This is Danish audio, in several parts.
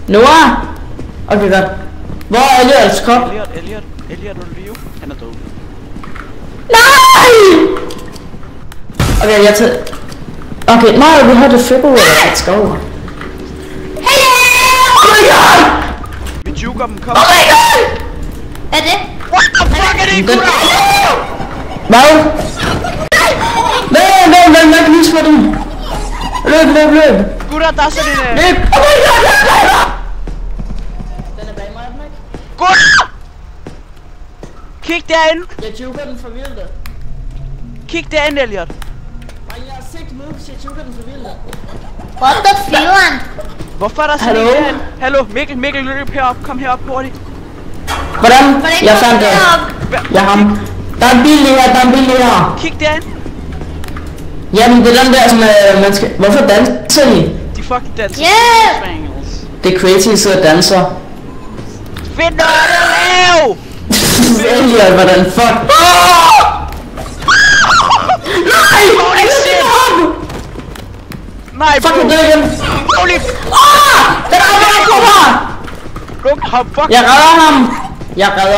Noah! Okay, godt. Hvor er Elliot's krop? Elliot er live. Han er død. Nej! Okay, jeg tager... Okay, now we have the defibrillator. Let's go. Hello! Oh my god! Vi juker dem, kom. Oh my god! Hvad er det? What the fuck er det, gutter? Hvad? Hvad kan vise mig den? Løb. Gutter, der er sådan en... Løb! Oh my god! Den er bag mig, Mike. Gutter! Kig derind! Jeg juker den for vildt. Kig derind, Elliot. Jeg har 6 moves, jeg juker den for vildt. What the fuck? Hvorfor er der sådan en derinde? Hallo, Mikkel, løb herop. Kom herop hurtigt. Hvordan? Jeg fandt det. Jeg har ham. Der er en bil lige her, Kig derind. Jamen, det er den der, som man skal... Hvorfor danser I? De fucking danser. Yeah! Spangles. Det er crazy, at sidde og danser. Find noget at lave! Elliot, hvordan fuck? Nej! Holy shit! Nej, bro! Fuck, jeg dør igen! Holy... Den er kommer! Luk ham, fuck! Jeg redder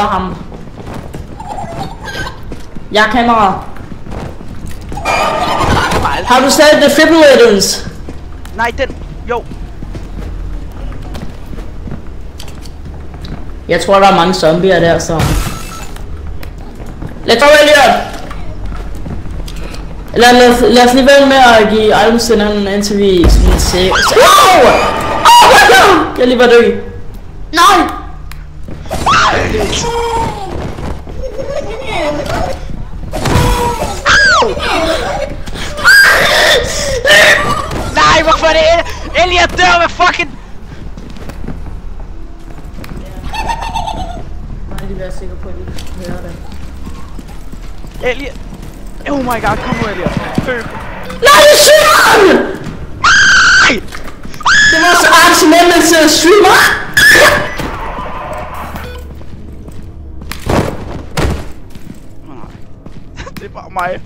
ham. Jeg er kamera. Har du stadig defibrillators? Nej, den... Jo. Jeg tror, der er mange zombier der, så... Let's go, Elliot! Lad os lige vælge med at give items til hinanden, indtil vi sådan ser... Oh my god! Jeg lige var død. Nej! Nej, hvorfor er det? Elliot dør med fucking... Nej, det er jeg sikker på, at vi hører det. Elliot... Oh my god, kom nu, Elliot. Nej, det er syren! Nej! Det var så arrangementet til streamer! Det er bare mig.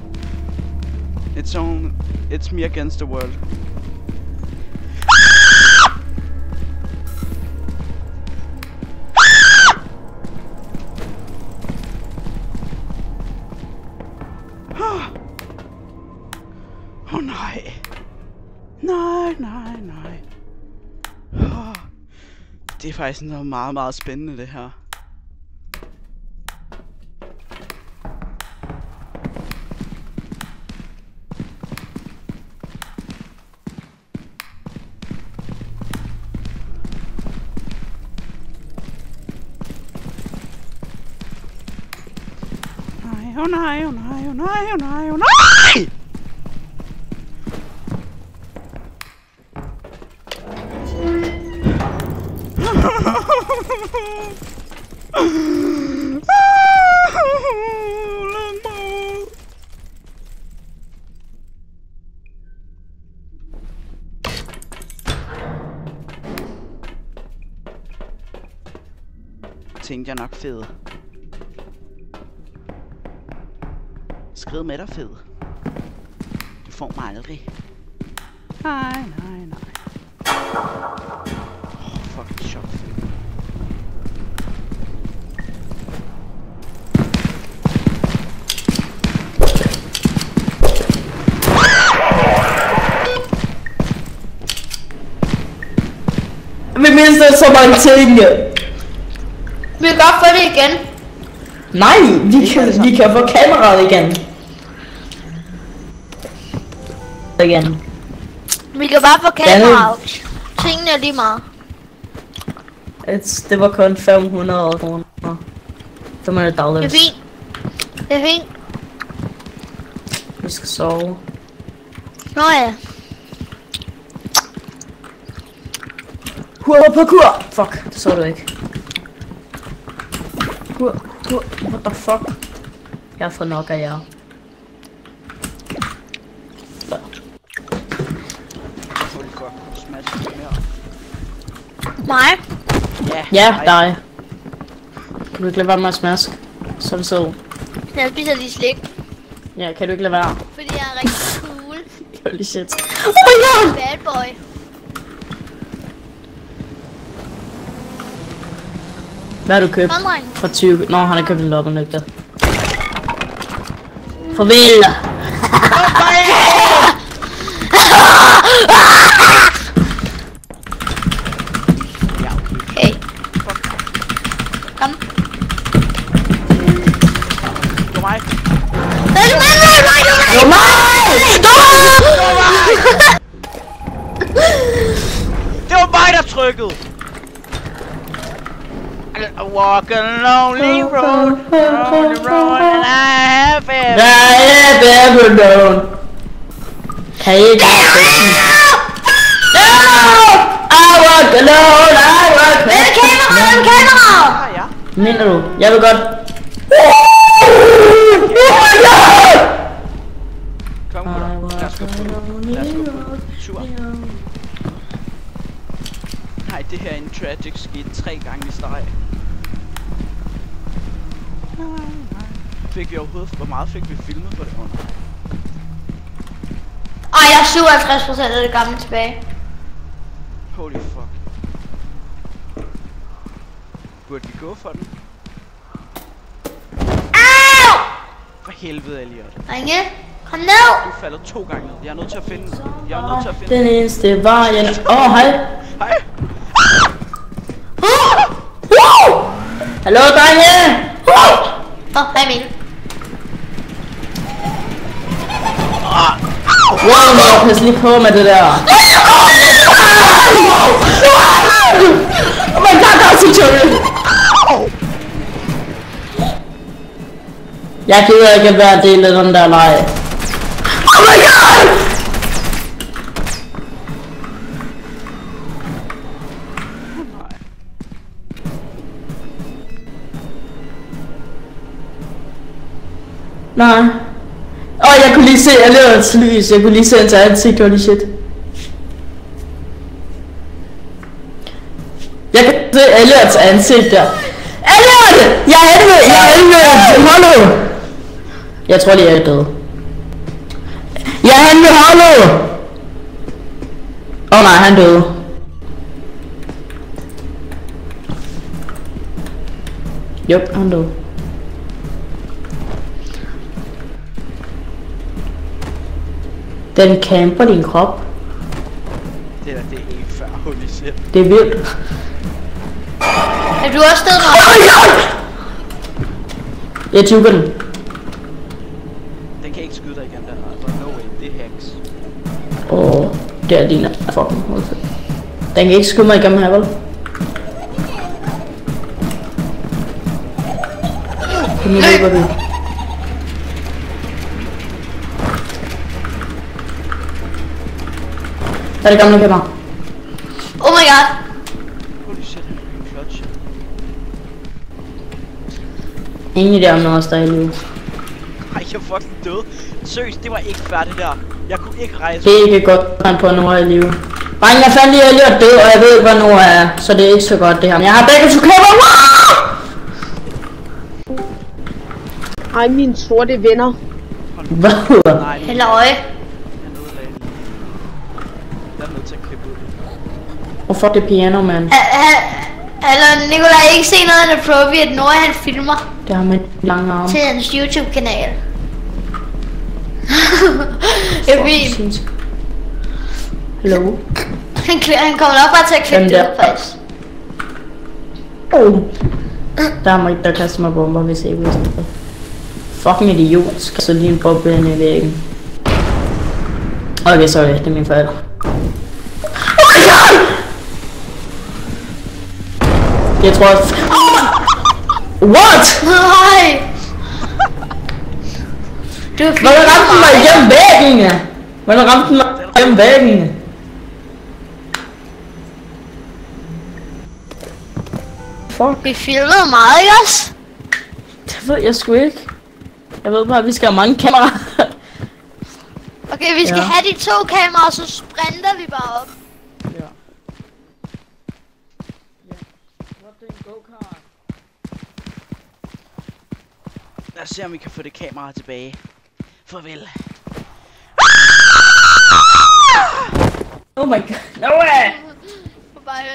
It's me against the world. Åh nej. Nej. Det er faktisk noget meget, meget spændende det her. Åh nej! Tænkte jeg nok fed. Skrid med dig, fed. Du får mig aldrig. Nej. Fucking chok. Vi mister så mange ting. Vi kan godt få det igen. Nej, vi kan få kameraet igen. Vi kan bare få kameraet. Tingene er lige meget. Det var kun 500 kroner. $500. Det er fint. Vi skal sove. Nå ja. Parkour! Fuck, det så du ikke. What the fuck? Jeg har fået nok af jer. Mig? Ja, dig. Kan du ikke lade være med at smask? Så er det så. Jeg spiser lige slik. Ja, kan du ikke lade være? Fordi jeg er rigtig cool. Holy shit. Oh my god! Bad boy. Hvad har du købt? For 20. Nå, han har købt en lopperlygter. Farvel! Hey. Kom. Det var mig. Det var mig! Det var mig, der trykkede! I walk a lonely road, and I have ever known. Kan I ikke I walk alone, I walk. Hvad er kamera? Ja. Mener du? Jeg vil godt. Kom, gutter. Lad os gå på. Tur. Nej, det her er en tragic skete 3 gange i streg. Fik vi overhovedet, hvor meget fik vi filmet på det under? Ej, jeg er 57% af det gamle tilbage. Holy fuck. Burde vi gå for den? Au! For helvede, Elliot. Ringe, kom ned. Du falder 2 gange ned. Jeg er nødt til at finde den. Den eneste var jeg. Hej. Hej. Hallo, drenge. Hej Mikkel. Wow, pas lige på med det der. Oh my god, der er tutorial. Jeg gider ikke at være del af den der leg. Oh my god! Nej. Jeg kunne lige se Elliots lys. Jeg kunne lige se hans ansigt. Holy shit. Jeg kan se Elliots ansigt der. Elliot! Jeg er helvede! Hollow! Jeg tror lige jeg er død. Jeg er helvede Hollow! Nej, han døde. Jup, han døde. Den camper din krop. Det er ikke før, holy shit. Det er vildt. Er du også stedet med? Oh my god! Jeg tuber den. Den kan ikke skyde dig igen, der. Altså, no way, det er hacks. Det er din fucking hovedfælde. Den kan ikke skyde mig igennem her, vel? Nu løber vi. Hvad er det gamle kamera? Oh my god. Holy shit, han er clutch. Ingen idé om noget der er i live. Ej, jeg er fucking død. Seriøst, det var ikke færdigt der. Jeg kunne ikke rejse. Det er ikke godt, han på Nora i live. Dreng, jeg fandt lige Elliot død, og jeg ved ikke, hvad Nora er. Så det er ikke så godt, det her. Jeg har begge to kamera. Ej, mine sorte venner. Hvad? Halløj. Jeg er nødt til at klippe ud. Hvorfor det piano, mand? Eller Nikolaj, ikke se noget inappropriate, når han filmer. Det har man lange arme. Til hans YouTube-kanal. Det er fint. Hallo? Han kommer nok bare til at klippe det ud, faktisk. Der er mig, der kaster mig bomber, hvis jeg ikke vidste det. Fucking idiot. Skal så lige en bombe ind i væggen. Okay, sorry, det er min fejl. Oh my god! Jeg tror at... What? Nej! Hvordan ramte den mig igennem væggen? Hvordan ramte den mig igennem væggen? Fuck. Vi filmede meget, ikke også? Det ved jeg sgu ikke. Jeg ved bare, at vi skal have mange kameraer. Okay, vi skal have de 2 kameraer, så sprinter vi bare op. Ja. Lad os se, om vi kan få det kamera tilbage. Farvel. Oh my god. No way!